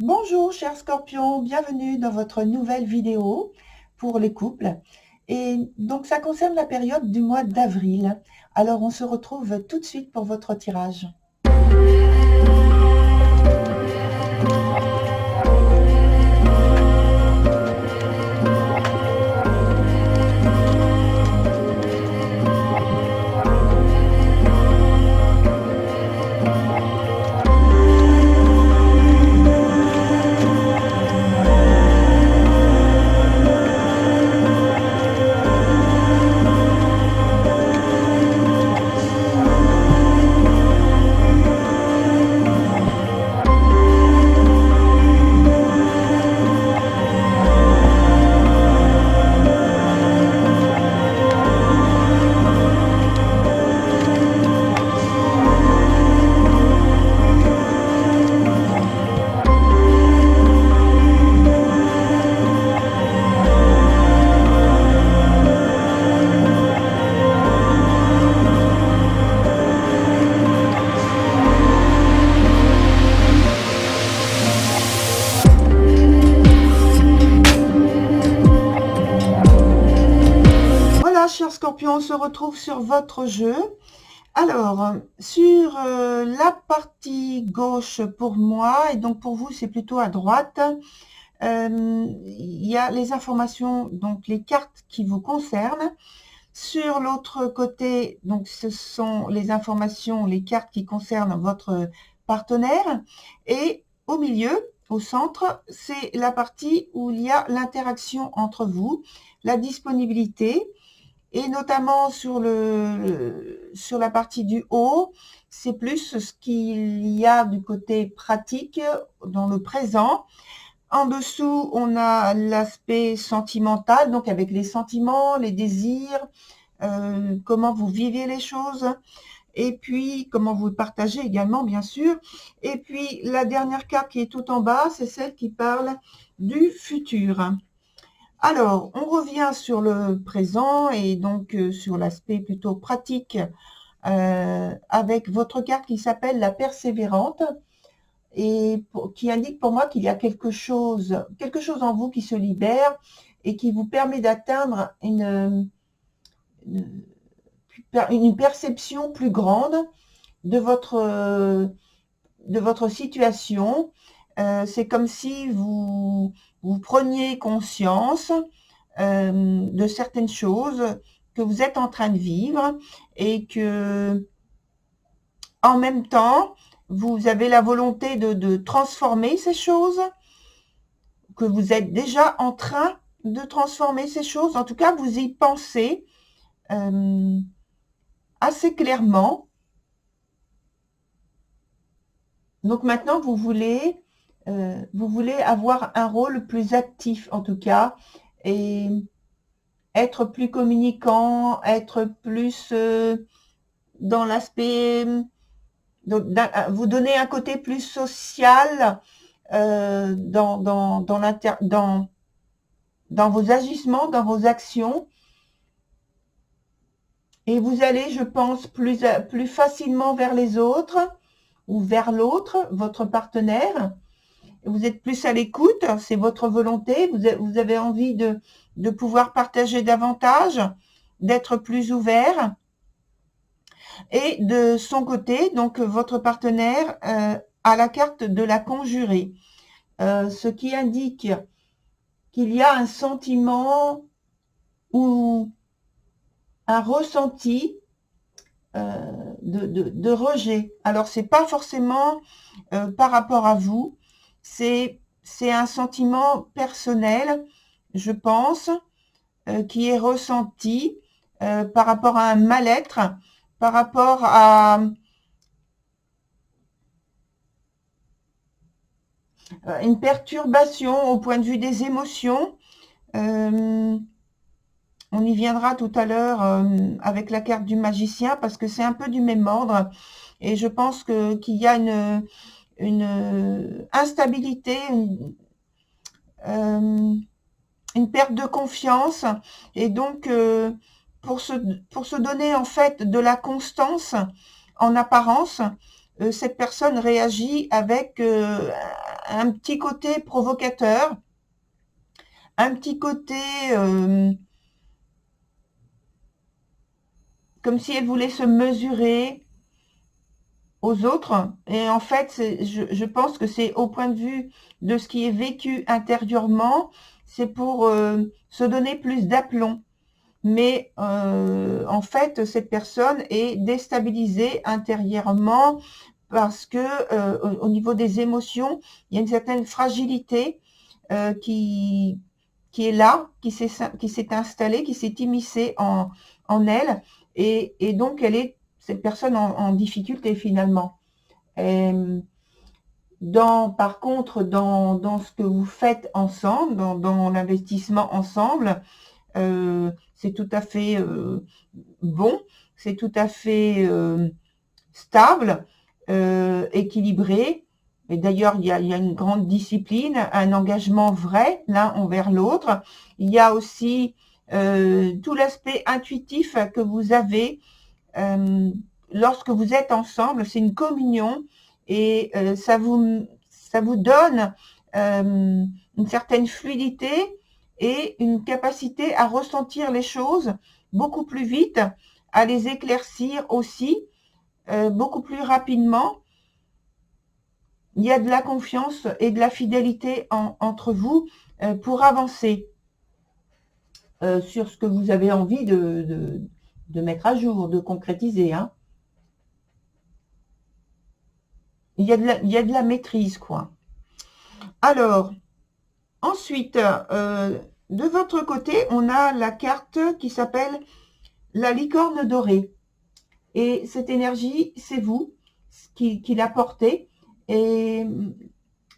Bonjour chers scorpions, bienvenue dans votre nouvelle vidéo pour les couples. Et donc ça concerne la période du mois d'avril. Alors on se retrouve tout de suite pour votre tirage. Voilà chers scorpions, on se retrouve sur votre jeu. Alors, sur la partie gauche pour moi, et donc pour vous c'est plutôt à droite, il y a les informations, donc les cartes qui vous concernent. Sur l'autre côté, donc ce sont les informations, les cartes qui concernent votre partenaire. Et au milieu, au centre, c'est la partie où il y a l'interaction entre vous, la disponibilité. Et notamment sur la partie du haut, c'est plus ce qu'il y a du côté pratique dans le présent. En dessous, on a l'aspect sentimental, donc avec les sentiments, les désirs, comment vous vivez les choses, et puis comment vous partagez également, bien sûr. Et puis, la dernière carte qui est tout en bas, c'est celle qui parle du futur. Alors, on revient sur le présent et donc sur l'aspect plutôt pratique avec votre carte qui s'appelle la persévérante et qui indique pour moi qu'il y a quelque chose en vous qui se libère et qui vous permet d'atteindre une perception plus grande de votre situation. C'est comme si vous preniez conscience de certaines choses que vous êtes en train de vivre et que en même temps vous avez la volonté de transformer ces choses, que vous êtes déjà en train de transformer ces choses. En tout cas, vous y pensez assez clairement. Donc maintenant, vous voulez avoir un rôle plus actif, en tout cas, et être plus communicant, être plus dans l'aspect, vous donner un côté plus social dans vos agissements, dans vos actions. Et vous allez, je pense, plus facilement vers les autres ou vers l'autre, votre partenaire. Vous êtes plus à l'écoute, c'est votre volonté, vous avez envie de pouvoir partager davantage, d'être plus ouvert. Et de son côté, donc votre partenaire a la carte de la conjurée, ce qui indique qu'il y a un sentiment ou un ressenti de rejet. Alors, c'est pas forcément par rapport à vous, c'est un sentiment personnel, je pense, qui est ressenti par rapport à un mal-être, par rapport à une perturbation au point de vue des émotions. On y viendra tout à l'heure avec la carte du magicien parce que c'est un peu du même ordre et je pense qu'il y a une instabilité, une perte de confiance et donc pour se donner en fait de la constance en apparence, cette personne réagit avec un petit côté provocateur, un petit côté comme si elle voulait se mesurer aux autres. Et en fait, je pense que c'est au point de vue de ce qui est vécu intérieurement, c'est pour se donner plus d'aplomb. Mais en fait, cette personne est déstabilisée intérieurement parce que au niveau des émotions, il y a une certaine fragilité qui est là, qui s'est installée, qui s'est immiscée en elle, et donc elle est cette personne en difficulté finalement. Et par contre, dans ce que vous faites ensemble, dans l'investissement ensemble, c'est tout à fait bon, c'est tout à fait stable, équilibré. Et d'ailleurs, il y a une grande discipline, un engagement vrai l'un envers l'autre. Il y a aussi tout l'aspect intuitif que vous avez lorsque vous êtes ensemble. C'est une communion et ça vous donne une certaine fluidité et une capacité à ressentir les choses beaucoup plus vite, à les éclaircir aussi beaucoup plus rapidement. Il y a de la confiance et de la fidélité entre vous pour avancer sur ce que vous avez envie de mettre à jour, de concrétiser. Hein. Il y a de la maîtrise, quoi. Alors, ensuite, de votre côté, on a la carte qui s'appelle la licorne dorée. Et cette énergie, c'est vous qui la portez. Et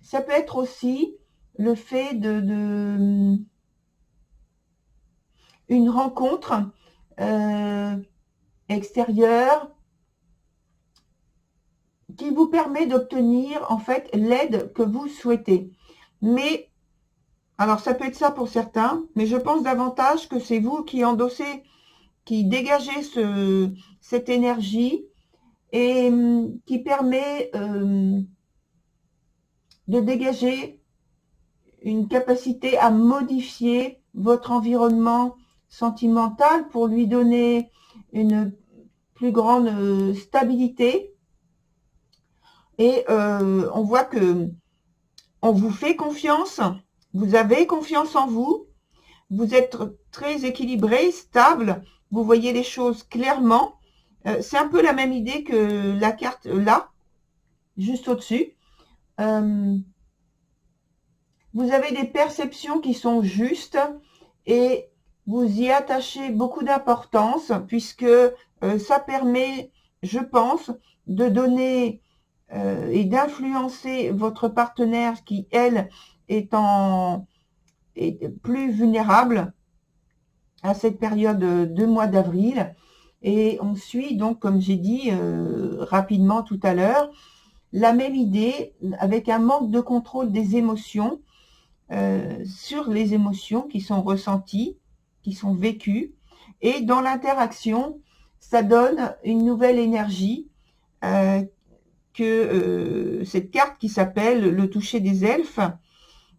ça peut être aussi le fait de une rencontre extérieure qui vous permet d'obtenir en fait l'aide que vous souhaitez. Mais, alors ça peut être ça pour certains, mais je pense davantage que c'est vous qui endossez, qui dégagez cette énergie et qui permet de dégager une capacité à modifier votre environnement sentimental pour lui donner une plus grande stabilité. Et on voit que on vous fait confiance, vous avez confiance en vous, vous êtes très équilibré, stable, vous voyez les choses clairement. C'est un peu la même idée que la carte là, juste au-dessus. Vous avez des perceptions qui sont justes et vous y attachez beaucoup d'importance puisque ça permet, je pense, de donner et d'influencer votre partenaire qui, elle, est plus vulnérable à cette période de mois d'avril. Et on suit donc, comme j'ai dit rapidement tout à l'heure, la même idée avec un manque de contrôle des émotions, sur les émotions qui sont ressenties, qui sont vécues. Et dans l'interaction, ça donne une nouvelle énergie que cette carte qui s'appelle le toucher des elfes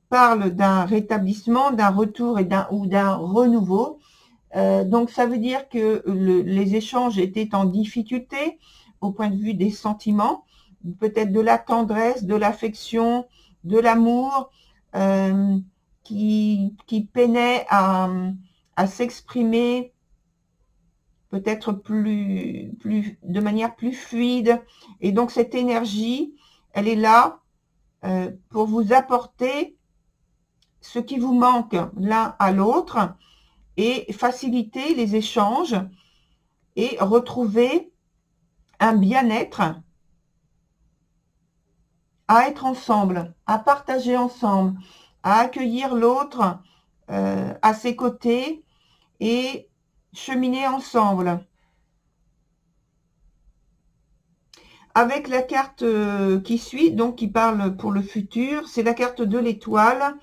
parle d'un rétablissement, d'un retour ou d'un renouveau. Donc ça veut dire que les échanges étaient en difficulté au point de vue des sentiments, peut-être de la tendresse, de l'affection, de l'amour, qui peinaient à s'exprimer peut-être de manière plus fluide. Et donc cette énergie, elle est là pour vous apporter ce qui vous manque l'un à l'autre et faciliter les échanges et retrouver un bien-être à être ensemble, à partager ensemble, à accueillir l'autre à ses côtés et cheminer ensemble. Avec la carte qui suit, donc qui parle pour le futur, c'est la carte de l'étoile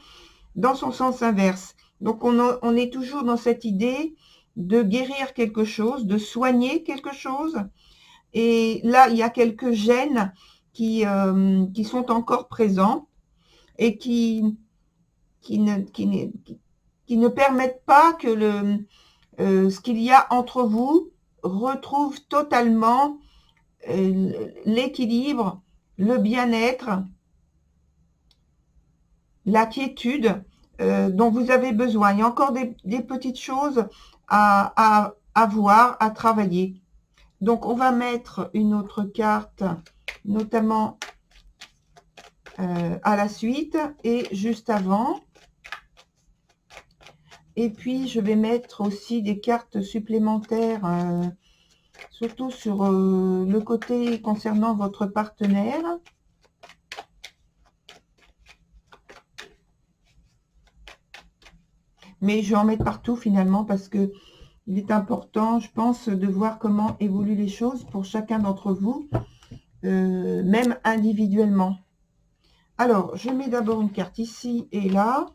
dans son sens inverse. Donc on est toujours dans cette idée de guérir quelque chose, de soigner quelque chose. Et là, il y a quelques gènes qui sont encore présents. et qui ne permettent pas que ce qu'il y a entre vous retrouve totalement l'équilibre, le bien-être, la quiétude dont vous avez besoin. Il y a encore des petites choses à voir, à travailler. Donc, on va mettre une autre carte, notamment à la suite et juste avant. Et puis, je vais mettre aussi des cartes supplémentaires, surtout sur le côté concernant votre partenaire. Mais je vais en mettre partout finalement parce que il est important, je pense, de voir comment évoluent les choses pour chacun d'entre vous, même individuellement. Alors, je mets d'abord une carte ici et là.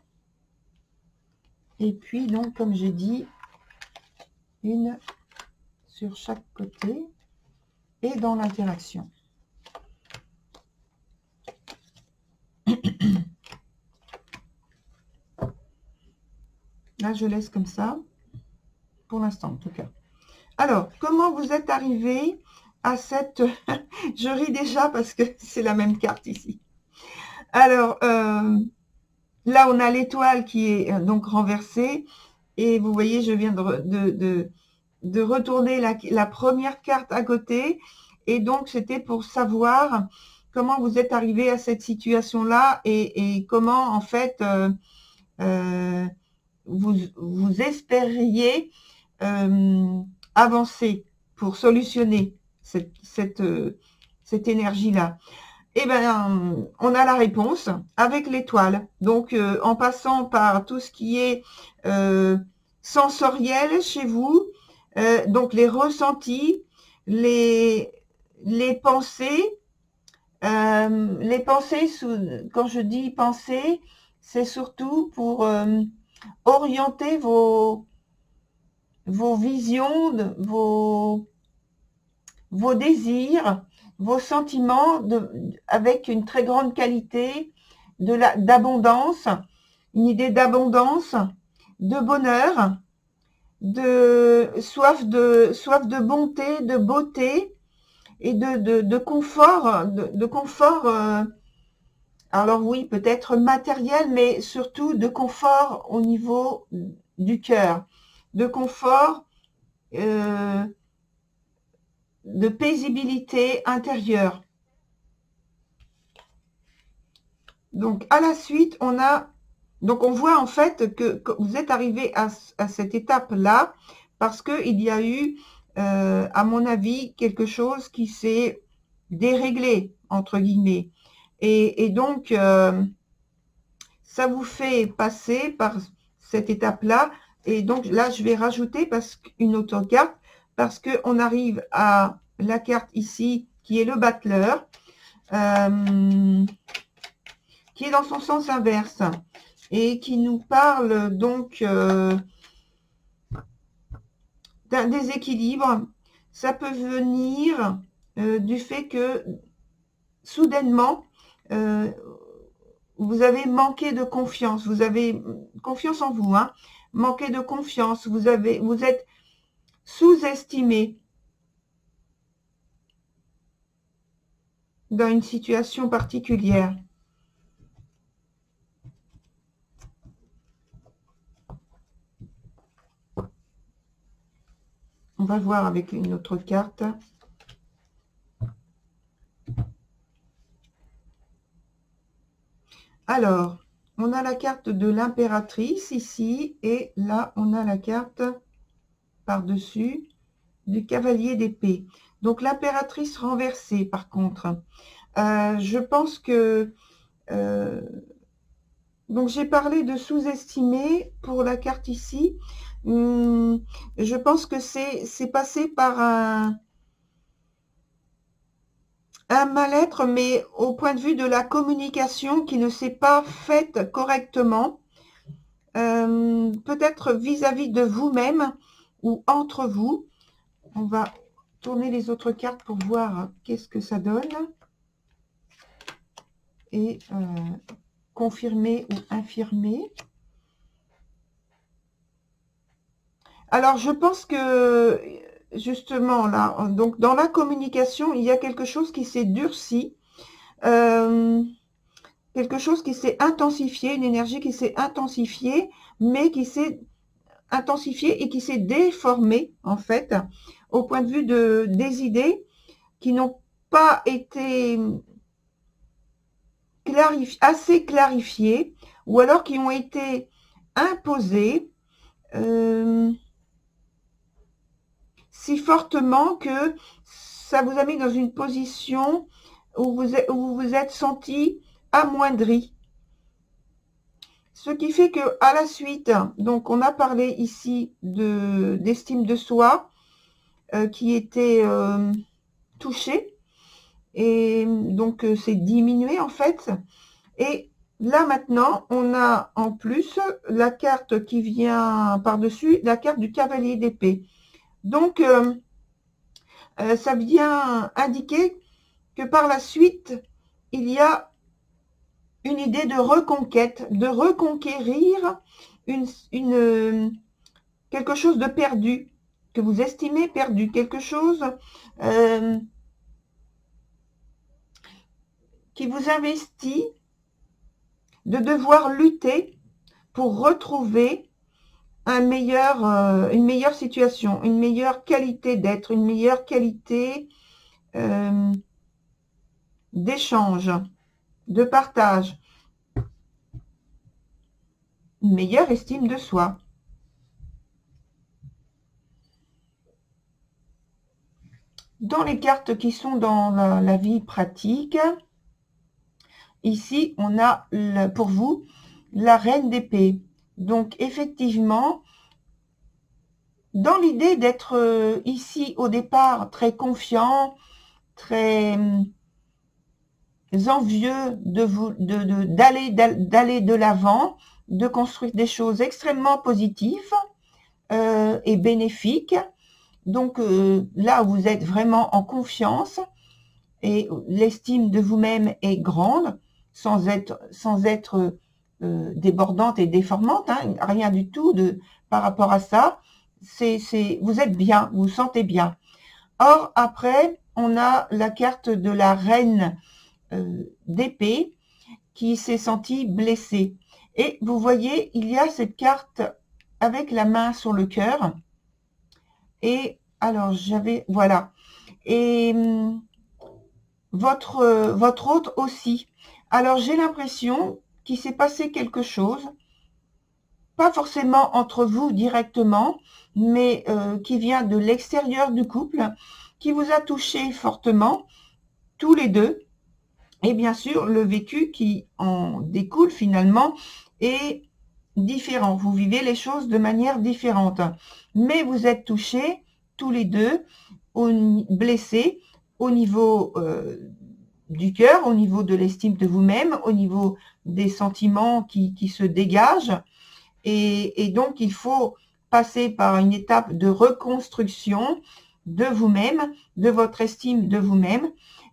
Et puis, donc, comme j'ai dit, une sur chaque côté et dans l'interaction. Là, je laisse comme ça, pour l'instant en tout cas. Alors, comment vous êtes arrivé à cette... Je ris déjà parce que c'est la même carte ici. Alors, là, on a l'étoile qui est donc renversée. Et vous voyez, je viens de retourner la première carte à côté. Et donc, c'était pour savoir comment vous êtes arrivé à cette situation-là et comment, en fait, vous espériez avancer pour solutionner cette énergie-là. Eh bien, on a la réponse avec l'étoile. Donc, en passant par tout ce qui est sensoriel chez vous, donc les ressentis, les pensées, quand je dis pensées, c'est surtout pour orienter vos visions, vos désirs, vos sentiments avec une très grande qualité d'abondance, une idée d'abondance, de bonheur, de soif de bonté, de beauté et de confort, alors oui, peut-être matériel, mais surtout de confort au niveau du cœur, de confort, de paisibilité intérieure. Donc, à la suite, on voit en fait que vous êtes arrivé à cette étape-là parce qu'il y a eu, à mon avis, quelque chose qui s'est déréglé, entre guillemets. Et donc, ça vous fait passer par cette étape-là. Et donc, là, je vais rajouter une autre carte parce qu'on arrive à la carte ici qui est le battleur, qui est dans son sens inverse et qui nous parle donc d'un déséquilibre. Ça peut venir du fait que soudainement, vous avez manqué de confiance, vous avez confiance en vous, hein, manqué de confiance, vous êtes sous-estimé dans une situation particulière. On va voir avec une autre carte. Alors, on a la carte de l'impératrice ici, et là, on a la carte par-dessus du cavalier d'épée. Donc, l'impératrice renversée, par contre. Je pense que... donc, j'ai parlé de sous-estimer pour la carte ici. Je pense que c'est passé par un mal-être, mais au point de vue de la communication qui ne s'est pas faite correctement, peut-être vis-à-vis de vous-même ou entre vous. On va tourner les autres cartes pour voir qu'est-ce que ça donne. Et confirmer ou infirmer. Alors, je pense que, justement, là, donc dans la communication, il y a quelque chose qui s'est durci, quelque chose qui s'est intensifié, une énergie qui s'est intensifiée, mais qui s'est intensifiée et qui s'est déformée, en fait, au point de vue des idées qui n'ont pas été assez clarifiées, ou alors qui ont été imposées, si fortement que ça vous a mis dans une position où vous vous êtes senti amoindri. Ce qui fait que à la suite, donc on a parlé ici d'estime de soi qui était touchée, et donc c'est diminué en fait. Et là maintenant, on a en plus la carte qui vient par-dessus, la carte du cavalier d'épée. Donc ça vient indiquer que par la suite, il y a une idée de reconquête, de reconquérir quelque chose de perdu, que vous estimez perdu, quelque chose qui vous investit de devoir lutter pour retrouver une meilleure situation, une meilleure qualité d'être, une meilleure qualité d'échange, de partage, une meilleure estime de soi. Dans les cartes qui sont dans la vie pratique, ici, on a pour vous la reine d'épée. Donc, effectivement, dans l'idée d'être ici au départ très confiant, très envieux d'aller de l'avant, de construire des choses extrêmement positives et bénéfiques. Donc là, vous êtes vraiment en confiance et l'estime de vous-même est grande, sans être débordante et déformante, hein, rien du tout par rapport à ça. Vous êtes bien, vous vous sentez bien. Or, après, on a la carte de la reine d'épée qui s'est sentie blessée. Et vous voyez, il y a cette carte avec la main sur le cœur. Et alors, voilà. Et votre hôte aussi. Alors, j'ai l'impression qu'il s'est passé quelque chose, pas forcément entre vous directement, mais qui vient de l'extérieur du couple, qui vous a touché fortement, tous les deux. Et bien sûr, le vécu qui en découle finalement est différent. Vous vivez les choses de manière différente. Mais vous êtes touchés tous les deux, blessés au niveau du cœur, au niveau de l'estime de vous-même, au niveau des sentiments qui se dégagent. Et donc, il faut passer par une étape de reconstruction de vous-même, de votre estime de vous-même.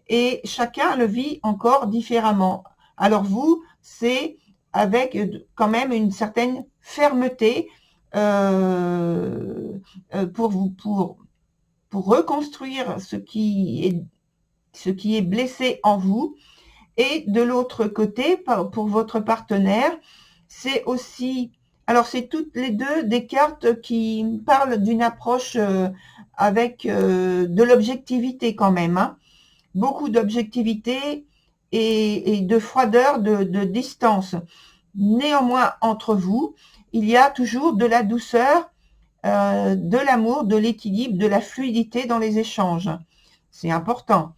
Et chacun le vit encore différemment. Alors vous, c'est avec quand même une certaine fermeté pour reconstruire ce qui est blessé en vous. Et de l'autre côté, pour votre partenaire, c'est aussi... Alors, c'est toutes les deux des cartes qui parlent d'une approche avec de l'objectivité quand même, hein. Beaucoup d'objectivité et de froideur, de distance. Néanmoins, entre vous, il y a toujours de la douceur, de l'amour, de l'équilibre, de la fluidité dans les échanges. C'est important.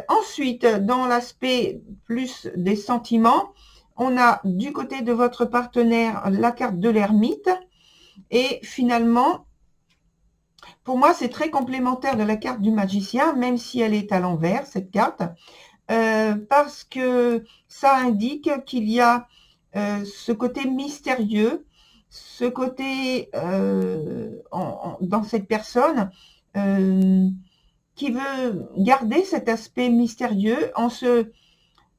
Ensuite, dans l'aspect plus des sentiments, on a du côté de votre partenaire la carte de l'ermite. Et finalement, pour moi, c'est très complémentaire de la carte du magicien, même si elle est à l'envers, cette carte, parce que ça indique qu'il y a ce côté mystérieux, ce côté dans cette personne qui veut garder cet aspect mystérieux en se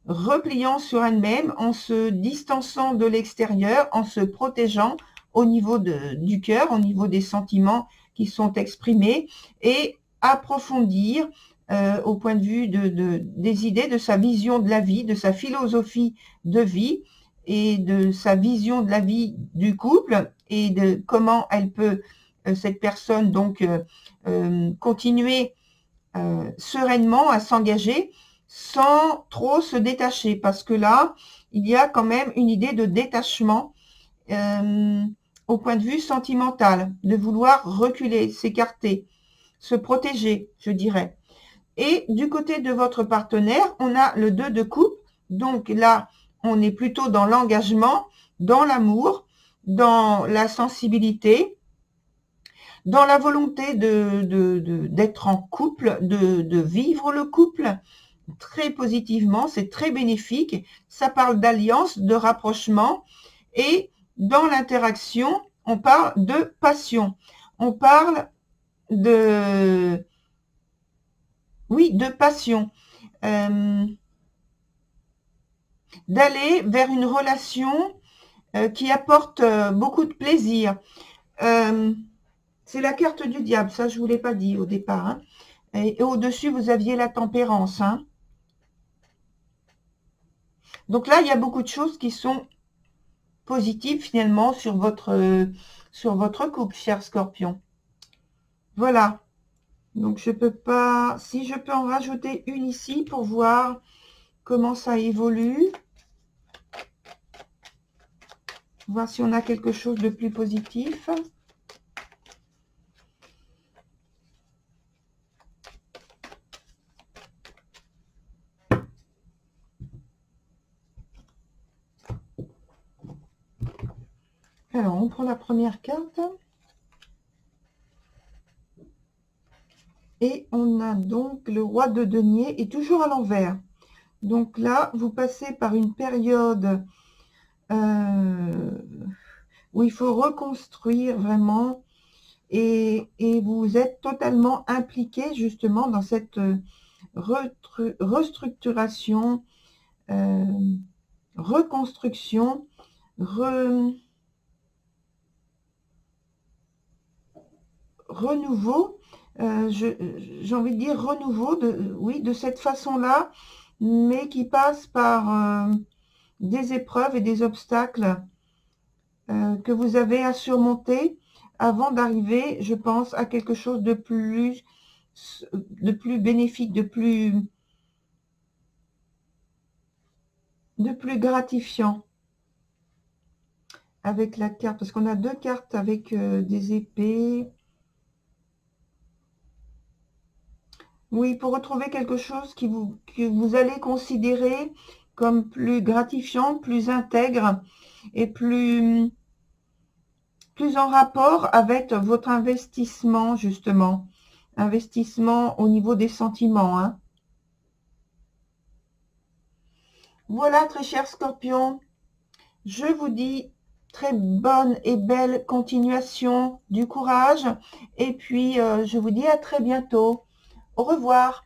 repliant sur elle-même, en se distançant de l'extérieur, en se protégeant au niveau du cœur, au niveau des sentiments qui sont exprimés, et approfondir au point de vue des idées, de sa vision de la vie, de sa philosophie de vie et de sa vision de la vie du couple et de comment elle peut, cette personne, donc continuer sereinement à s'engager sans trop se détacher, parce que là, il y a quand même une idée de détachement au point de vue sentimental, de vouloir reculer, s'écarter, se protéger, je dirais. Et du côté de votre partenaire, on a le 2 de coupe, donc là, on est plutôt dans l'engagement, dans l'amour, dans la sensibilité, dans la volonté d'être en couple, de vivre le couple très positivement, c'est très bénéfique. Ça parle d'alliance, de rapprochement, et dans l'interaction, on parle de passion. On parle de passion. D'aller vers une relation qui apporte beaucoup de plaisir. C'est la carte du diable, ça je ne vous l'ai pas dit au départ. Hein. Et au-dessus, vous aviez la tempérance. Hein. Donc là, il y a beaucoup de choses qui sont positives finalement sur votre couple, cher Scorpion. Voilà. Donc je peux pas... Si je peux en rajouter une ici pour voir comment ça évolue. Voir si on a quelque chose de plus positif. Alors, on prend la première carte. Et on a donc le roi de denier et toujours à l'envers. Donc là, vous passez par une période où il faut reconstruire vraiment et vous êtes totalement impliqué justement dans cette restructuration, reconstruction, renouveau, j'ai envie de dire renouveau, de cette façon-là, mais qui passe par des épreuves et des obstacles que vous avez à surmonter avant d'arriver, je pense, à quelque chose de plus bénéfique, de plus gratifiant avec la carte, parce qu'on a deux cartes avec des épées. Oui, pour retrouver quelque chose que vous allez considérer comme plus gratifiant, plus intègre et plus en rapport avec votre investissement, justement. Investissement au niveau des sentiments. Hein. Voilà, très cher Scorpion. Je vous dis très bonne et belle continuation, du courage. Et puis, je vous dis à très bientôt. Au revoir.